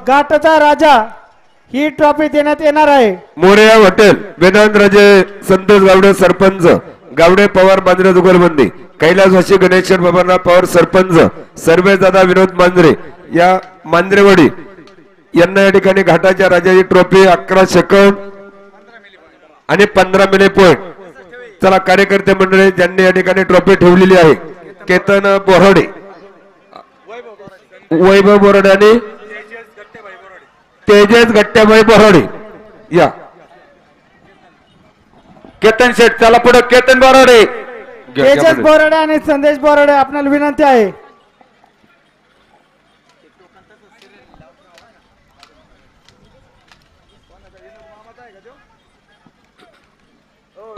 घाटाचा राजा ही ट्रॉफी देण्यात येणार आहे. मोरया हॉटेल वेदांत राजे संतोष गावडे सरपंच, गावडे पवार मांजरे जुगलबंदी, कैलासवासी गणेश बाबांना पवार सरपंच, सर्वे दादा विनोद मांजरे या मांजरेवाडी यांना या ठिकाणी घाटाच्या राजाची ट्रॉफी 11 सेकंद आणि 15 मिली पॉइंट. चला कार्यकर्ते मंडळी ज्यांनी या ठिकाणी ट्रॉफी ठेवलेली आहे, केतन बोराडे, वैभव बोराडे आणि तेजस गट्ट्याबाई बोराडे या. केतन शेठ चला पुढे. केतन बोराडे, तेजस बोराडे आणि संदेश बोराडे आपल्याला विनंती आहे.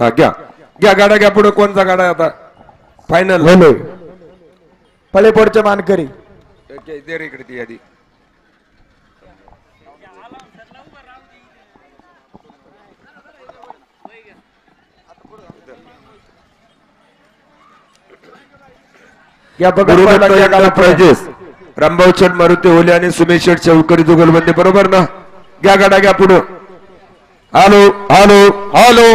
हा घ्या घ्या गाडा घ्या पुढे. कोणता गाडा आहे आता फायनल? पळेपोडचे मानकरी दे रे इकडे ती यादी. प्राइजेस रामभाऊ शेठ मारुती होले आणि सुमेश शेठ चौकरी जुगलबंदी बरोबर ना? घ्या गाडा घ्या पुढं. हॅलो हॅलो हॅलो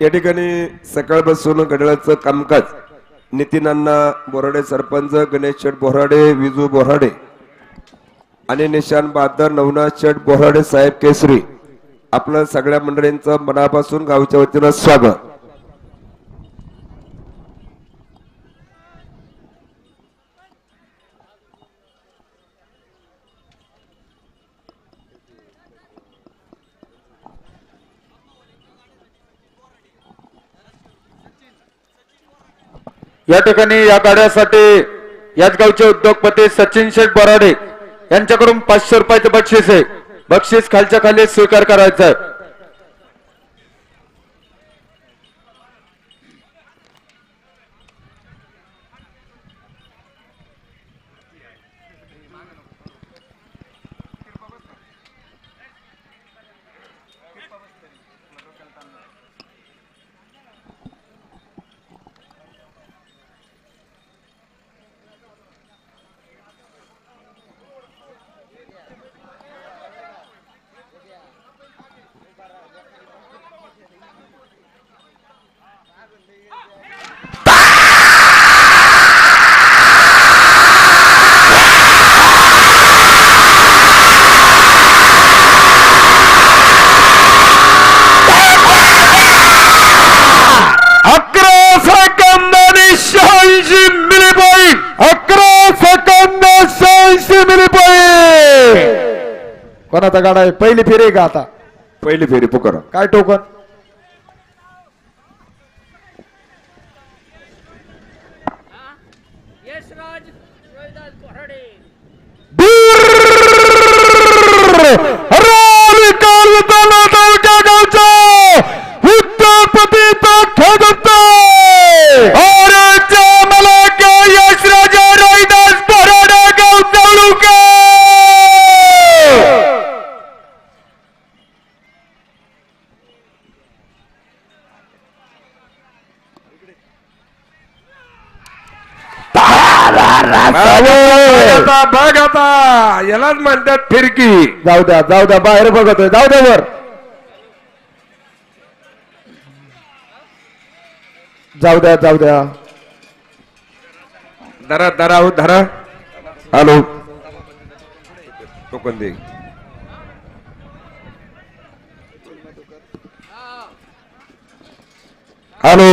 या ठिकाणी सकाळपासून घड्याळाचं कामकाज नितीन अण्णा बोराडे सरपंच, गणेश शेठ बोराडे, विजू बोराडे आणि निशान बहादर, नवनाथ शेठ बोराडे साहेब केसरी आपल्या सगळ्या मंडळींचं मनापासून गावच्या वतीनं स्वागत. या ठिकाणी या गाड्यासाठी याच गावचे उद्योगपती सचिन शेठ बोराडे यांच्याकडून 500 रुपयाचे बक्षीस आहे. बक्षीस खालच्या खाली स्वीकार करायचा आहे. कोणाचा गाडा आहे? पहिली फेरी आहे का आता? पहिली फेरी पुकारा. काय टोकन? बघ आता यालाच म्हणतात फिरकी. जाऊ द्या बाहेर बघतोय. जाऊ द्या वर. जाऊ द्या धरा धरा हो धरा. हॅलो टोकन दे. हॅलो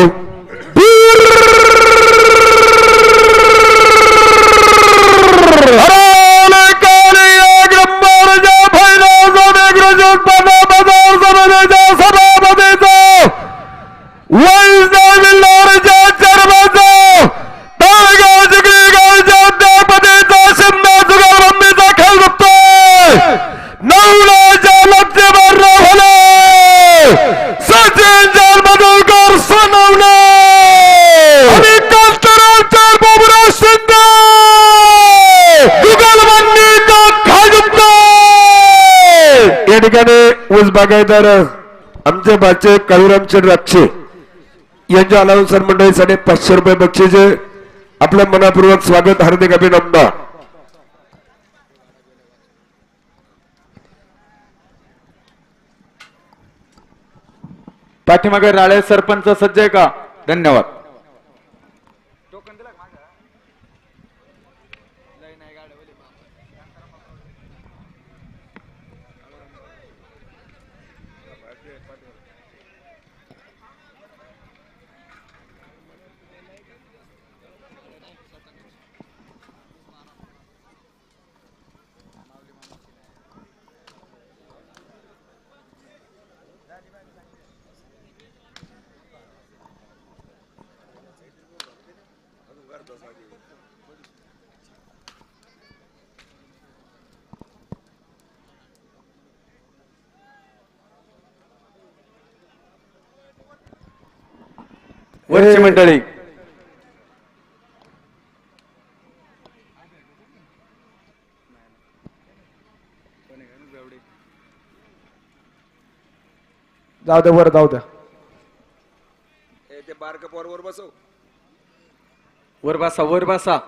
बागायतदार आमचे बाचे काळूरामचंद राक्षे यांच्या अनाउन्सर मंडळीसाठी 500 रुपये बक्षीस. आपलं मनापूर्वक स्वागत, हार्दिक अभिनंदन. पाठीमागे राळे सरपंच सज्ज आहे का? धन्यवाद. वरची मंडळी जाऊ द्या, वर जाऊ द्या. ते बारक पोर वर बसव. वर बसा, वर बसा.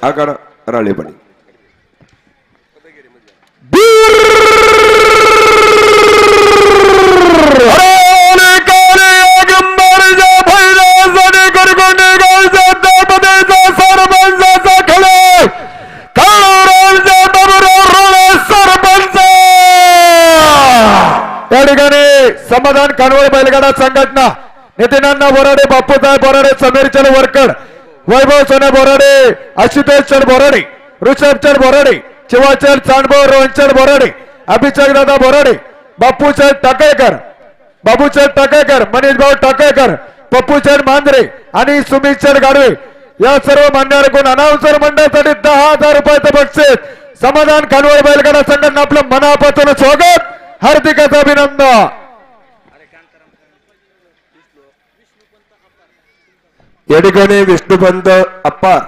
आगाडा राळेपणी या ठिकाणी समाधान कानवड बैलगाडा संघटना नितीनांना बोराडे, बापूसाहेब बोराडे, समीरचंद वरकड, वैभव सोने बोराडे, आशुतोष चंद बोराडे, ऋषभचंद बोराडे, शिवाचंद चांदबो, रोहनचंद बोराडे, अभिषेक दादा बोराडे, बापूचंद टाकेकर, बाबूचंद टाकेकर, मनीष भाऊ टाकेकर, पप्पूचंद मांजरे आणि सुमितचंद गाडवे या सर्व मान्यवरांकडून अनाउन्सर मंडळासाठी 10,000 रुपयाचं बक्षीस. समाधान कानवड बैलगाडा संघटना आपलं मनापासून स्वागत, हार्दिक अभिनंदन. या ठिकाणी विष्णुपंत अप्पार,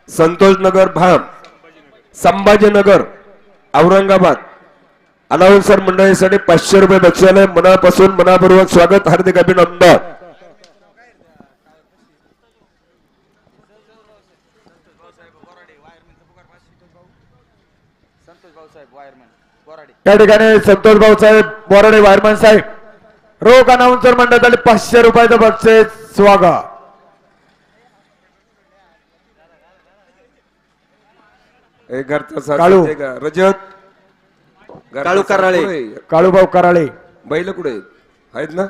संतोषनगर भाम, संभाजीनगर, औरंगाबाद अनाउन्सर मंडळीसाठी 500 रुपये बक्षीस. मनापासून मनापूर्वक स्वागत, हार्दिक अभिनंदन. या ठिकाणी संतोष भाऊ साहेब बोराडे वायरमन साहेब रोख अनाउन्सर मंडळासाठी 500 रुपयाचं बक्षीस. स्वागत. काळू रजत, काळू कराळे, काळूभाऊ कराळे, बैल कुठे आहेत ना?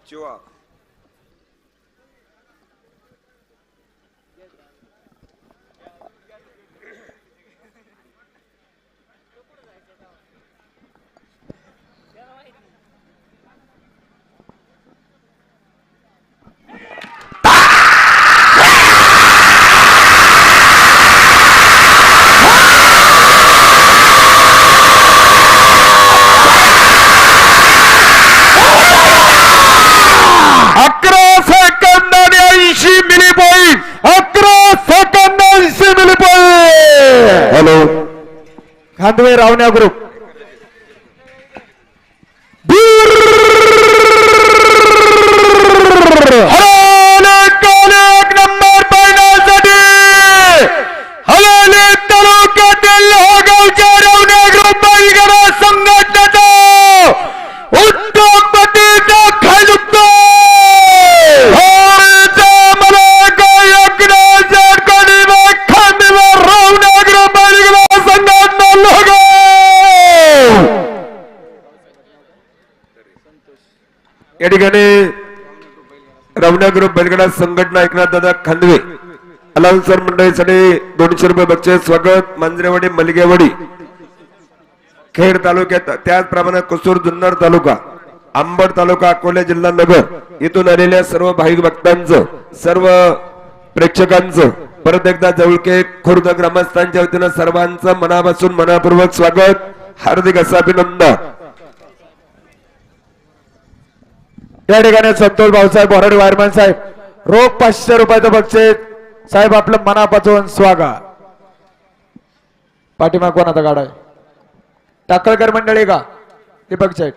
चिवा खांदवे रावण्या ग्रुप एक नंबर पाहण्यासाठी हवेली तालुक्यातील गावच्या रवणे ग्रुप बैलगाडा संघटनेचा उद्योगपतीचा खायदुक्त मला गायक खांदीवर रवणे ग्रुप बैलगाडा संघटना लोगो या ठिकाणी रवना ग्रुप बैलगाडा संघटना एकनाथ दादा खांदवे अलाउन्सर मंडळीसाठी 200 रुपये बक्षीस स्वागत. मांजरेवाडी मलिगेवाडी खेड तालुक्यात त्याचप्रमाणे कुसूर जुन्नर तालुका अंबड तालुका अकोला जिल्हा नगर इथून आलेल्या सर्व भाविक भक्तांचं सर्व प्रेक्षकांचं परत एकदा जवळके खुर्द ग्रामस्थांच्या वतीनं सर्वांचं मनापासून मनापूर्वक स्वागत, हार्दिक असं अभिनंदन. या ठिकाणी संतोष भाऊसाहेब बोराडे वायरमॅन साहेब रोख 500 रुपयाचं बक्षीस. साहेब आपलं मनापासून स्वागत. पाठीमाग कोणाचा गाडा आहे? टाकळकर मंडळी का दीपक साहेब?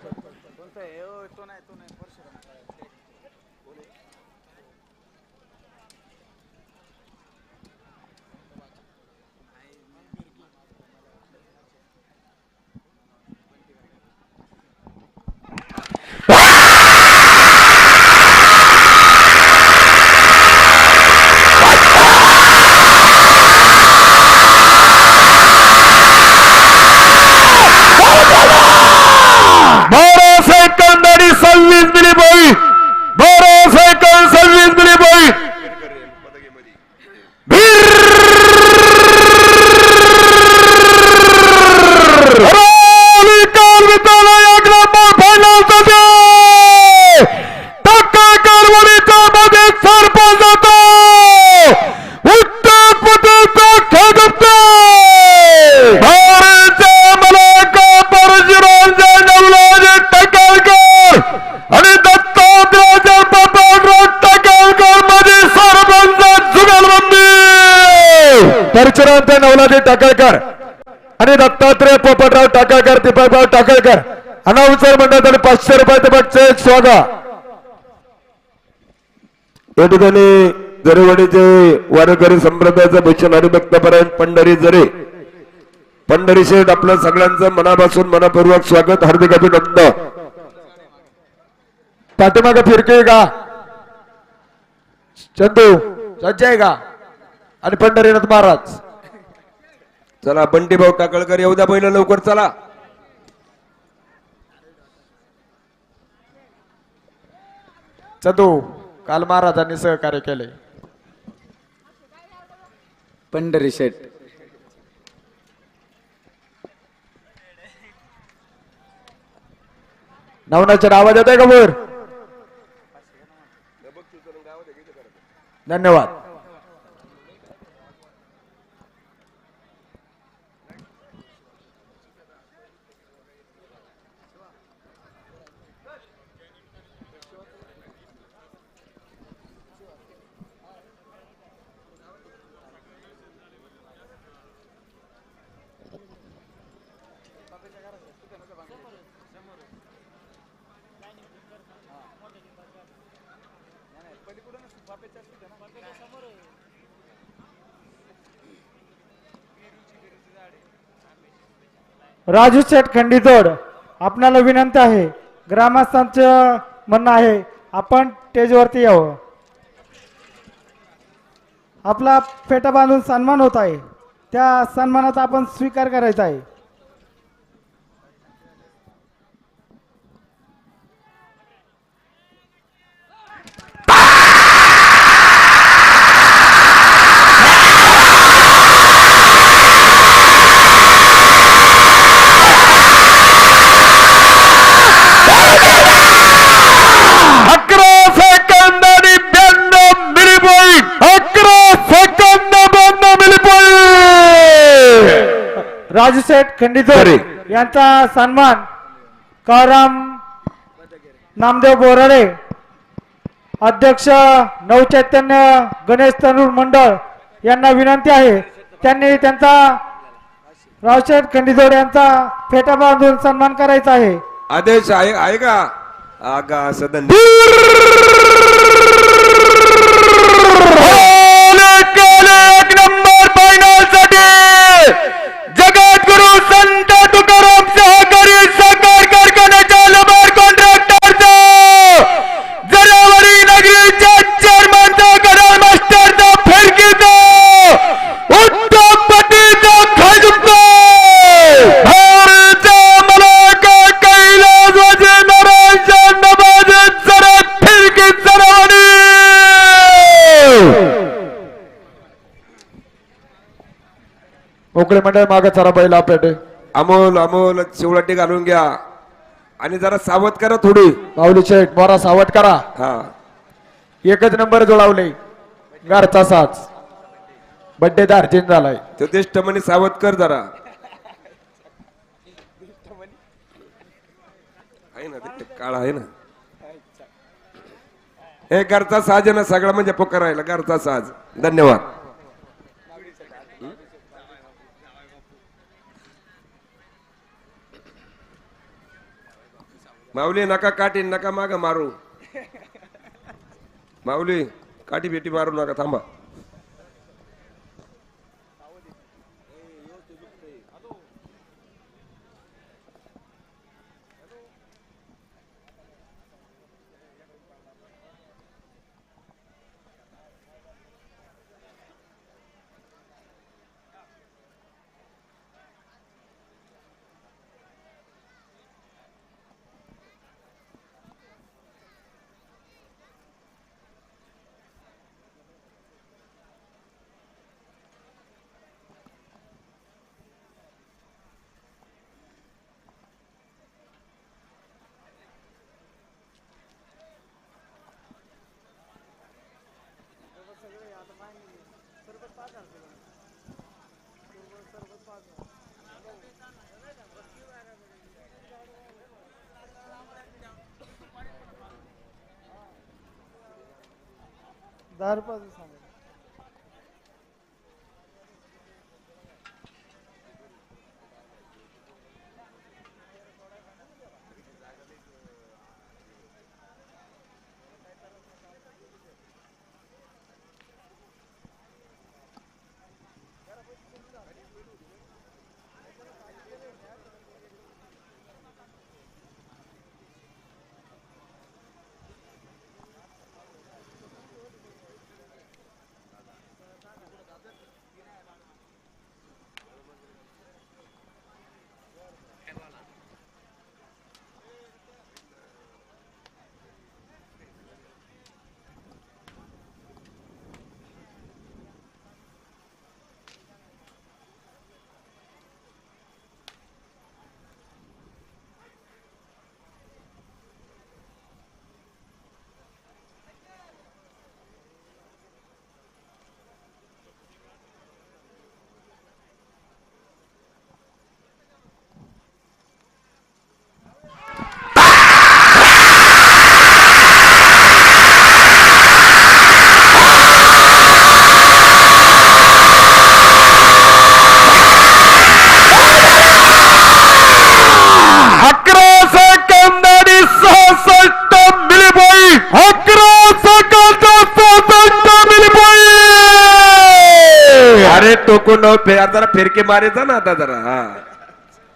परशुराम नवलाजी टाकळकर आणि दत्तात्रय पोपटराव टाकळकर, दीपकराव टाकळकर अनाउन्सर मंडळाने 500 रुपयाचं बक्षीस स्वागत. या ठिकाणी जरेवाडीचे वारकरी संप्रदायाचं भूषण हरिभक्तपरायण पंढरी जरे पंढरी शेठ आपलं सगळ्यांचं मनापासून मनपूर्वक स्वागत, हार्दिक अभिनंदन. पाठीमागे फिरके का चंदू सज्ज आहे का? आणि पंढरीनाथ महाराज. चला बंटी भाऊ टाकळकर येऊ द्या पहिलं लवकर चला. चंदू काल महाराजांनी सहकार्य केले. पंढरी शेठ नवनाच्या आवाज येत आहे का वर? धन्यवाद. राजू शेठ खंडीतोड आपणाला विनंती आहे, ग्रामस्थांचं म्हणणं आहे आपण स्टेजवरती यावं. आपला फेटा बांधून सन्मान होत आहे, त्या सन्मानाचा आपण स्वीकार करायचा आहे. राजू शेठ खंडीतोड यांचा सन्मान काराम नामदेव बोराडे अध्यक्ष नवचैतन्य गणेश तरुण मंडळ यांना विनंती आहे, त्यांनी त्यांचा रावशेठ खंडीतोड यांचा फेटा बांधून सन्मान करायचा आहे. आदेश आहे का? आगा सदन एक नंबर फायनल साठी जगद्गुरु संत तुकाराम सहकारी साखर कारखान्याच्या लबार कॉन्ट्रॅक्टरचा जरावरी नगरीच्या चेअरमनचा करार मास्टरचा फिरकीचा उद्योगपतीचा खाजुका भारचा मलाका कैलास वजे नारायण नवाजे जरा फिरकी जरावरी मोकळे मंडळ मागे चरा बैला पेटे अमोल अमोल शिवलाटी घालून घ्या आणि जरा सावध करा थोडी. माऊली शेठ मोरा सावध करा. हा एकच नंबर जोडावले घरचा साच बड्डे दार्जिन झालाय. तो दिष्टमणी सावध कर जरा. आहे ना ते काळा आहे ना. हे घरचा साज आहे ना सगळा म्हणजे पोकर राहिला घरचा साज. धन्यवाद. माऊली नका काठी नका माग मारू. माऊली काठी बेटी मारू नका थांबा. अरे टोकून जरा फिरके मारायचा ना आता जरा. हा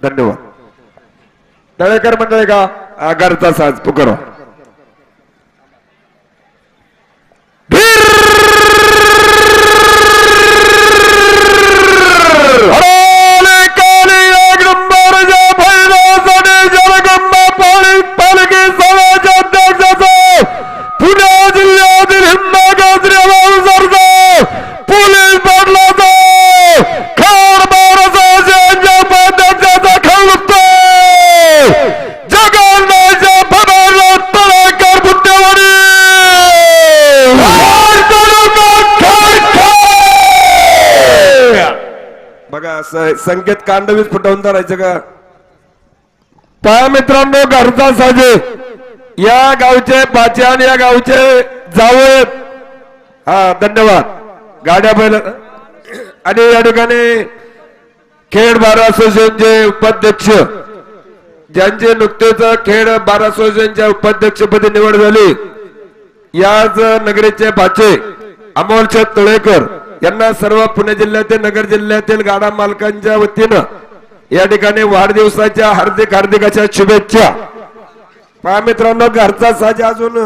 धन्यवाद. तळेकर मंडळी का घरचा साज पुकारो. पुणे जिल्ह्यातील हिंदगाजरी पोलीस पाटलाचा खार बाराचा पद्धतीचा खेळ जगन्नाथच्या फडाला तळेकर बुद्धेवाडी बघा संकेत कांडवीस फुटवून धरायचं का. पहा मित्रांनो घरचा साजे या गावचे पाचे आणि या गावचे जावळ. हा धन्यवाद. गाड्या बैल आणि या ठिकाणी खेड बार असोसिएशनचे उपाध्यक्ष ज्यांचे नुकतेच खेड बार असोसिएशनच्या उपाध्यक्षपदी निवड झाली याच नगरीचे बाचे अमोलचंद तळेकर यांना सर्व पुणे जिल्ह्यातील नगर जिल्ह्यातील गाडा मालकांच्या वतीनं या ठिकाणी वाढदिवसाच्या हार्दिक हार्दिक अशा शुभेच्छा. पहा मित्रांनो, घरचा साज अजून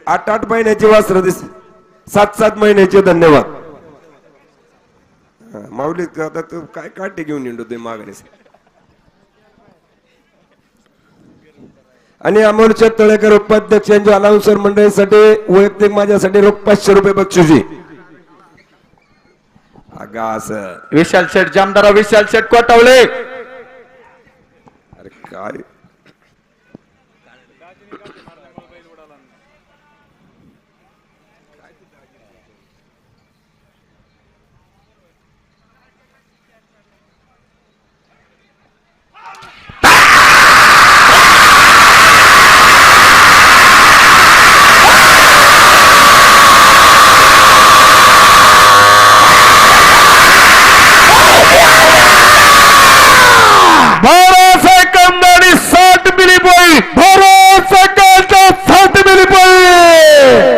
8-8 महिन्याची वासर दिस 7-7 महिन्याचे. धन्यवाद. माऊली आता तू काय काटे घेऊन येतो तुम्ही मागणी. आणि अमोलच्या तळेकर उपाध्यक्षांच्या अनाउन्सर मंडळीसाठी वैयक्तिक माझ्यासाठी रोख 500 रुपये बक्षिसी. अगास विशाल शेठ जामदारा, विशाल शेठ कोटावले. अरे काय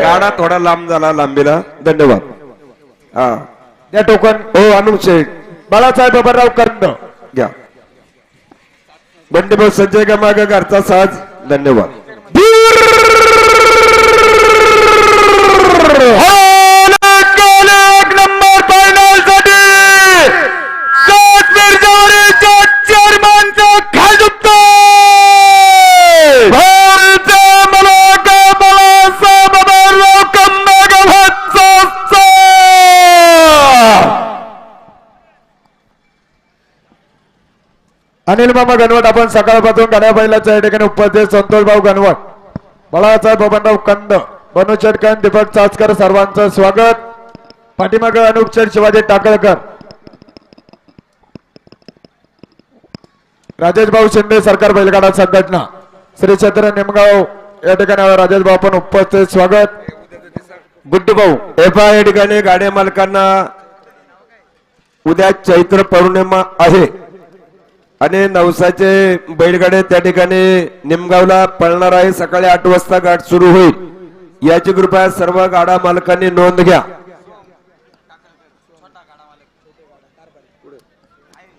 गाडा थोडा लांब झाला लांबीला. धन्यवाद. हा त्या टोकन हो अनुप शेठ बाळासाहेब बाबाराव कर्द घ्या. बंडीभाऊ संजय गमाग घरचा साज. धन्यवाद. एक नंबर फायनल साठी काश्मीर जवारीच्या चेअरमनचा खालदुप्त अनिल मामा गणवट. आपण सकाळपासून गाड्या बैलाच्या या ठिकाणी उपस्थित संतोष भाऊ गणवट, बाळासाहेब बबनराव कंद, बनू चटकन, दीपक चाचकर सर्वांचं स्वागत. पाठीमागे अनुपचर शिवाजी टाकळकर, राजेश भाऊ शिंदे सरकार बैलगाडा संघटना, श्री क्षेत्र निमगाव या ठिकाणी राजेश भाऊ आपण उपस्थित स्वागत. गुड्डू भाऊ एफा या ठिकाणी गाड्या मालकांना उद्या चैत्र पौर्णिमा आहे आणि नवसाचे बैलगाडे त्या ठिकाणी निमगावला पळणार आहे. सकाळी 8 वाजता गाठ सुरू होईल. याची कृपया सर्व गाडा मालकांनी नोंद घ्या.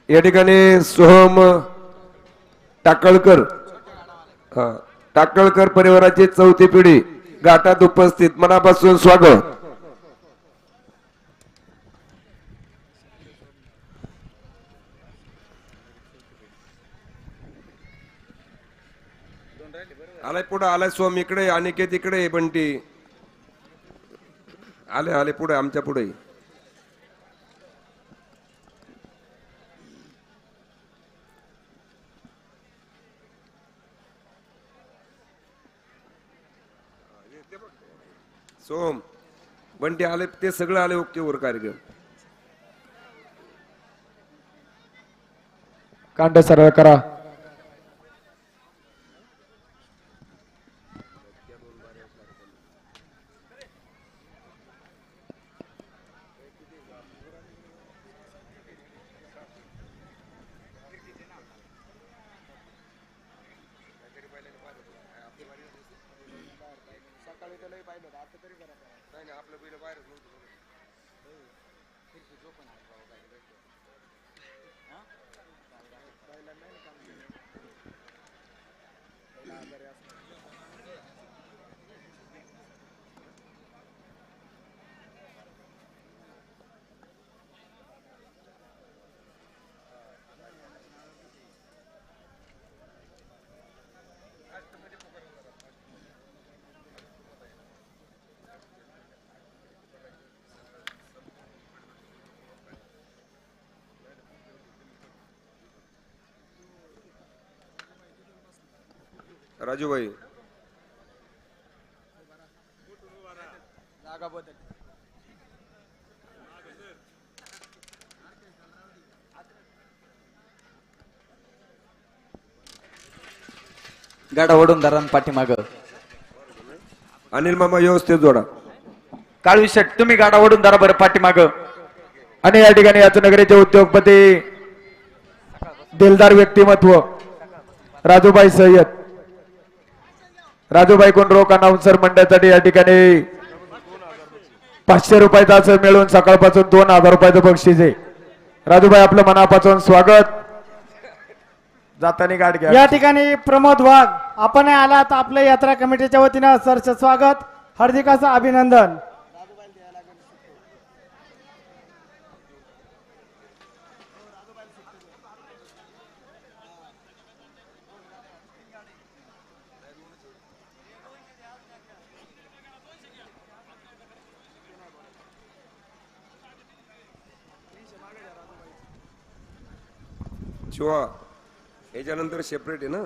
या ठिकाणी सोहम टाकळकर, टाकळकर परिवाराची 4थी पिढी घाटात उपस्थित. मनापासून स्वागत. आलाय पुढे आलाय सोम इकडे, अनिकेत इकडे, बंटी आले आले पुढे आमच्या पुढे. सोम बंटी आले, ते सगळं आले. ओके वर कार्यक्रम कांड सरळ करा. राजू भाई गाडा ओढून धरण पाठीमाग. अनिल मामा व्यवस्थित जोडा. काळवी शेठ तुम्ही गाडा ओढून धरा बरं पाठीमाग. आणि या ठिकाणी याचनगरीचे उद्योगपती दिलदार व्यक्तिमत्व राजूभाई सय्यद, राजूभाई कोण रोक अनाउन्सर मंडळासाठी या ठिकाणी 500 रुपयाचं मिळून सकाळपासून 2000 रुपयाचं बक्षीस आहे. राजूभाई आपलं मनापासून स्वागत. जातानी गाठ घ्या. या ठिकाणी प्रमोद वाघ आपण आलात आपल्या यात्रा कमिटीच्या वतीनं सरचं स्वागत, हार्दिक असं अभिनंदन. शिवा याच्यानंतर सेपरेट आहे ना.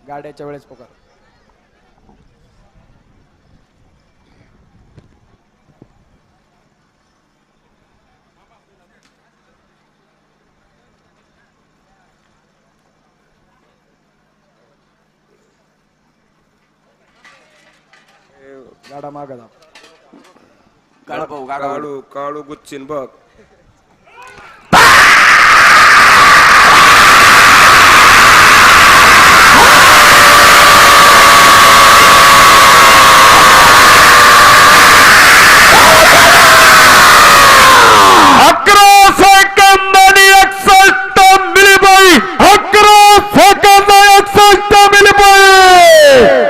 गाड्याच्या वेळेस पकड. गाडा मागा दाब. काळू काळू गुच्चिन बघ.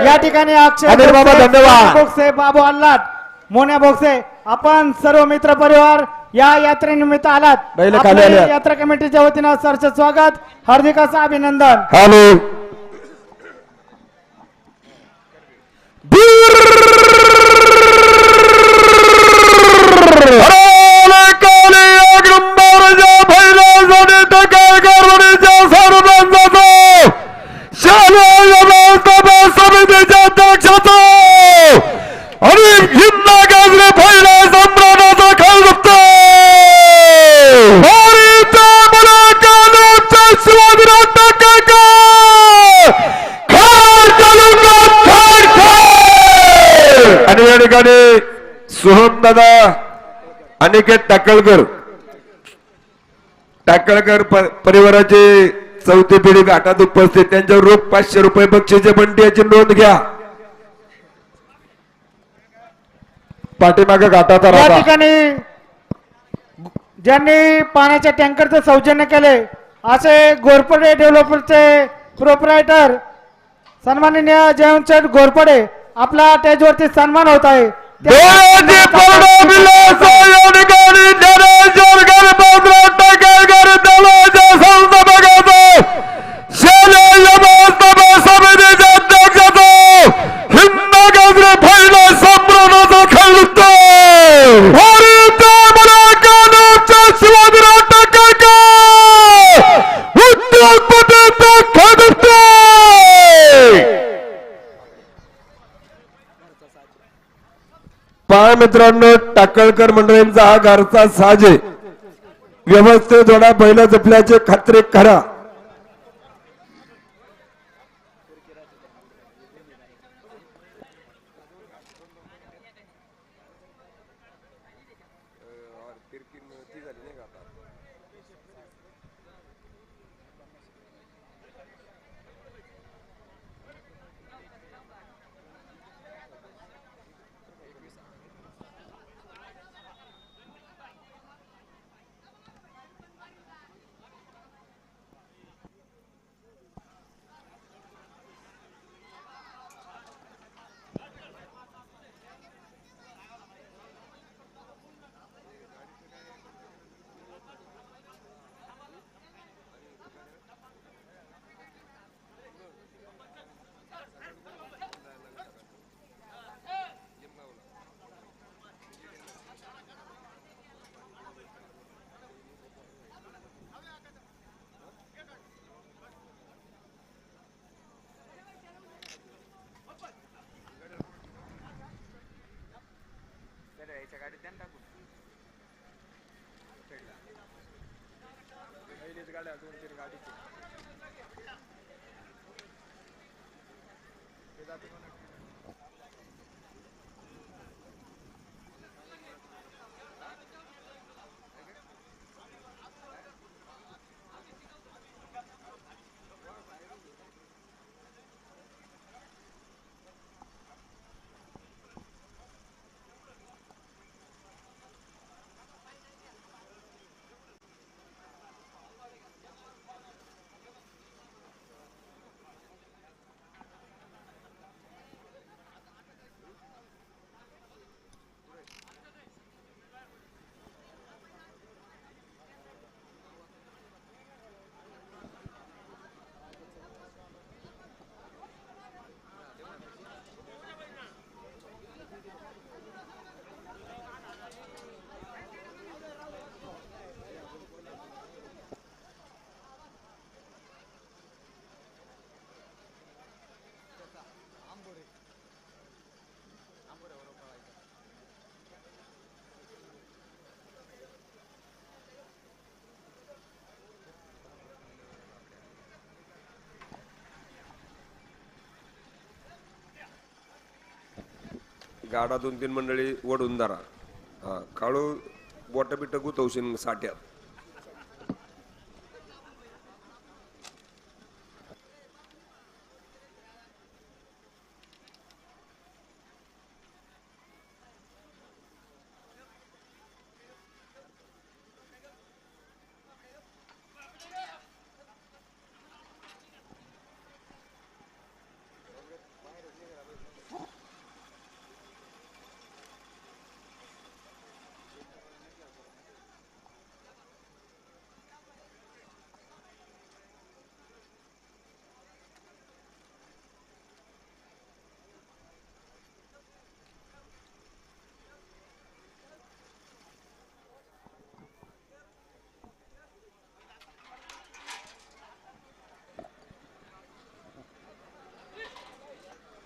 या ठिकाणी अक्षय अनिल बाबा, बोक्से, धन्यवाद. बोक्से, बाबू आलात, मोन्या बोक्से, आपण सर्व मित्र परिवार या यात्रेनिमित्त आलात. बैलं खाली आपल्या आल्यात. यात्रा कमिटीच्या वतीनं सरचं स्वागत, हार्दिक असं अभिनंदन. हॅलो. आणि या ठिकाणी सोहम दादा अनिकेत टाकळकर परिवाराचे चौथी पिढी घाटात उपस्थित, त्यांच्यावर रोख 500 रुपये बक्षीचे बंटी याची नोंद घ्या. पाठीमागे घाटाचा या राजा. ठिकाणी ज्यांनी पाण्याच्या टँकरचं सौजन्य केले असे घोरपडे डेव्हलपरचे प्रोप्रायटर सन्माननीय जयवंत घोरपडे आपला स्टेजवरती सन्मान होत आहे. पहा मित्रांनो, टाकळकर मंडळींचा हा घरचा साज आहे. व्यवस्थित थोडा बैल जपल्याचे खात्री करा. गाडा 2-3 मंडळी वडून धरा. हा काळू बोटा बिट गुतवशील साठ्यात.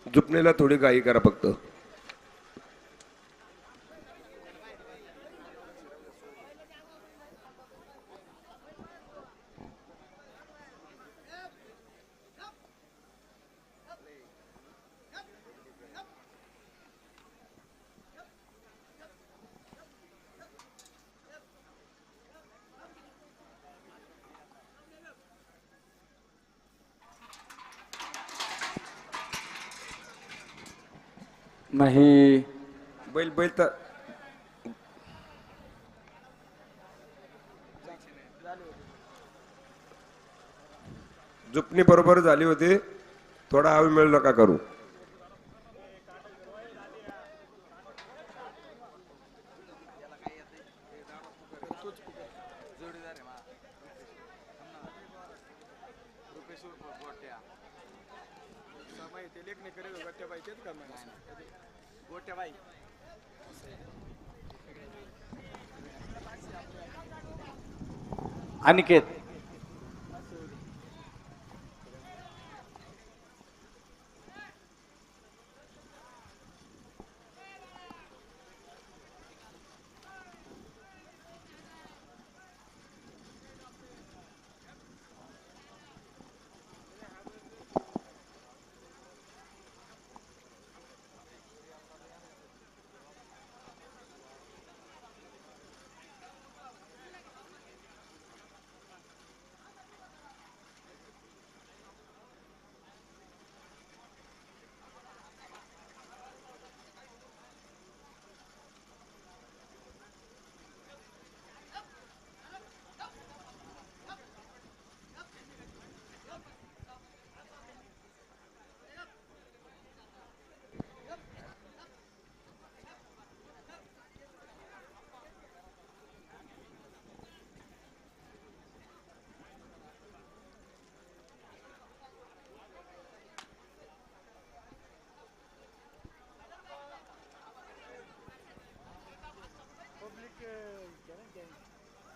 झुपणीला थोडी गाई करा फक्त. नाही बैल बैल तर झुपणी बरोबर झाली होती. थोडा हवी मिळू नका करू. अनिकेत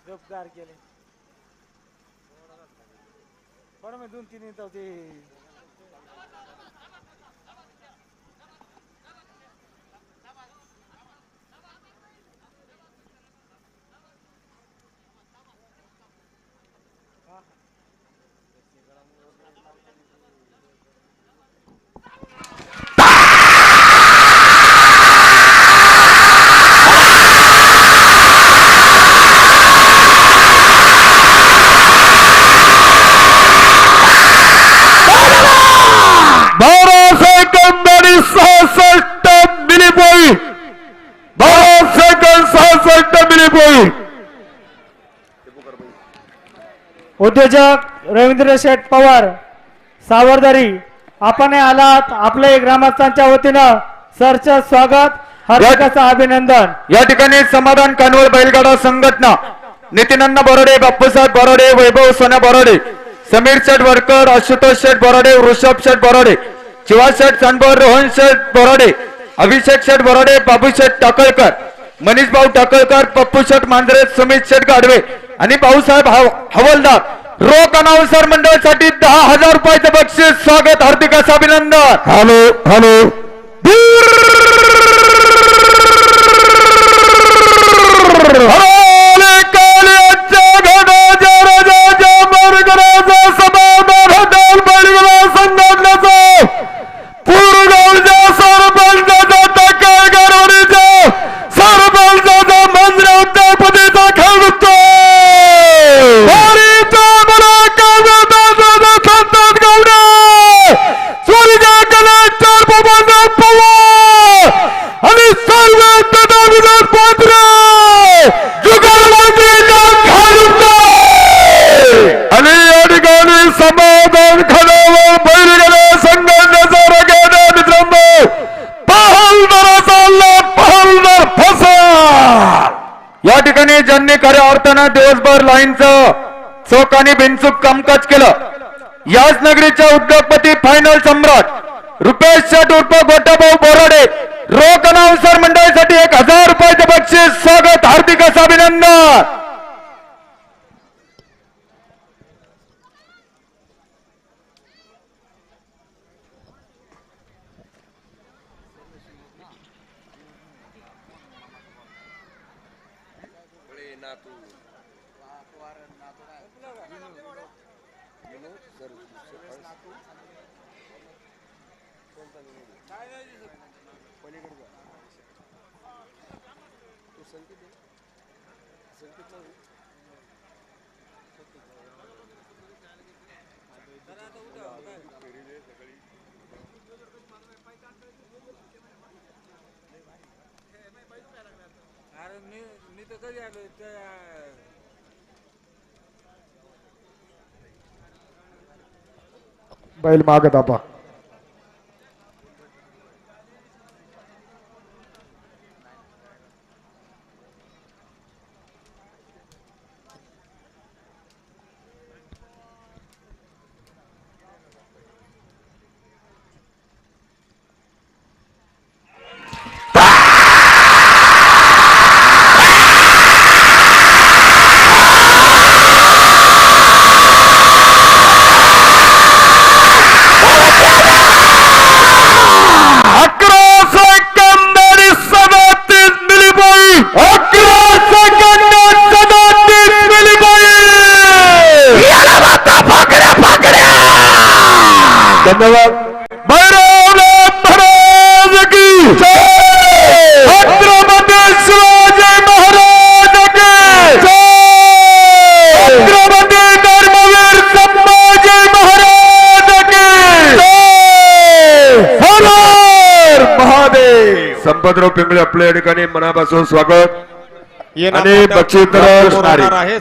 गपगार केले बरं मी 2-3 येत होते. उद्योजक रवींद्र शेठ पवार सावरदरी आपण आलात. आपले ग्रामस्थांच्या वतीनं सरचं स्वागत, हार्दिक अभिनंदन. या ठिकाणी समाधान कानवड बैलगाडा संघटना नितीनअण्णा बोराडे, बापूसाहेब बोराडे, वैभव सोन्या बोराडे, समीर शेठ वरकर, आशुतोष शेठ बोराडे, वृषभ शेठ बोराडे, शिवा शेठ चांदबर, रोहन शेठ बोराडे, अभिषेक शेठ बोराडे, बाबू शेठ टाकळकर, मनीष भाऊ टाकळकर, पप्पू शेठ मांजरे, सुमित शेठ गाडवे आणि भाऊसाहेब हवलदार रोख अनाउन्सर मंडळासाठी 10,000 रुपयाचं बक्षीस. स्वागत, हार्दिक अभिनंदन. हॅलो हॅलो संघटनेचा पूर्णगावच्या सरपंचाचा टाकळकर विनोद मांजरे जुगलबंदी घालून आणि या ठिकाणी समाधान खानावर बैलगाडा संघटनेचा रगेने मित्रांनो पहलदार फसा या ठिकाणी ज्यांनी खऱ्या अर्थानं दिवसभर लाईनचं चोख आणि बिनचूक कामकाज केलं याच नगरीच्या उद्योगपती फायनल सम्राट रुपेश शेट उर्फ गोटाभाऊ बोराडे रोख अनाउन्सर मंडळासाठी 1000 रुपयाचे बक्षीस स्वागत हार्दिक असं अभिनंदन मी तर कधी आलो बैल माग दाबा धन्यवाद महाराज की छत्रपती शिवाजी महाराज की छत्रपती धर्मवीर संभाजी महाराज की हर हर महादेव. संपतराव पिंगळे आपल्या या ठिकाणी मनापासून स्वागत येणार आणि मोठ्या बक्षीस वितरण होणार आहे.